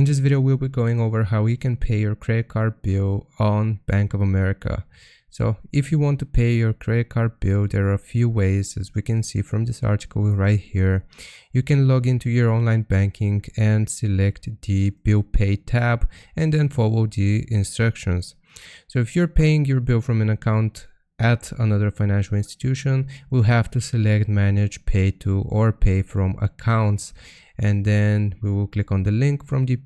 In this video, we'll be going over how you can pay your credit card bill on Bank of America. So if you want to pay your credit card bill, there are a few ways, as we can see from this article right here. You can log into your online banking and select the Bill Pay tab and then follow the instructions. So if you're paying your bill from an account at another financial institution, we'll have to select Manage Pay To or Pay From Accounts, and then we will click on the link from the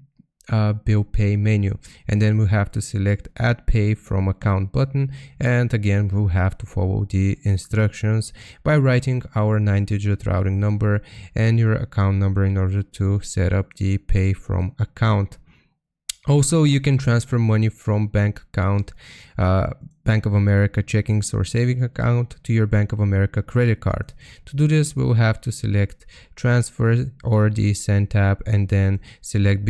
Bill Pay menu, and then we'll have to select Add Pay From Account button, and again we'll have to follow the instructions by writing our 9-digit routing number and your account number in order to set up the Pay From Account. Also, you can transfer money from bank account, Bank of America checkings or saving account to your Bank of America credit card. To do this, we'll have to select Transfer or the Send tab, and then select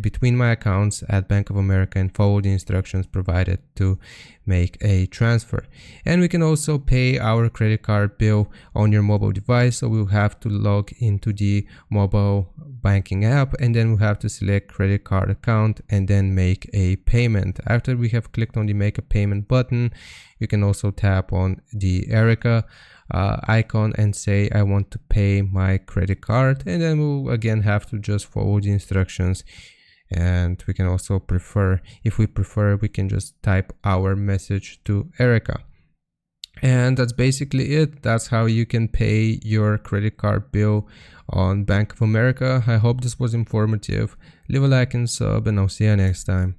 Between My Accounts at Bank of America and follow the instructions provided to make a transfer. And we can also pay our credit card bill on your mobile device, so we'll have to log into the mobile banking app, and then we'll have to select credit card account and then make a payment. After we have clicked on the Make a Payment button, you can also tap on the Erica icon and say I want to pay my credit card, and then we'll again have to just follow the instructions. And we can also if we prefer, we can just type our message to Erica. And that's basically it. That's how you can pay your credit card bill on Bank of America. I hope this was informative. Leave a like and sub, and I'll see you next time.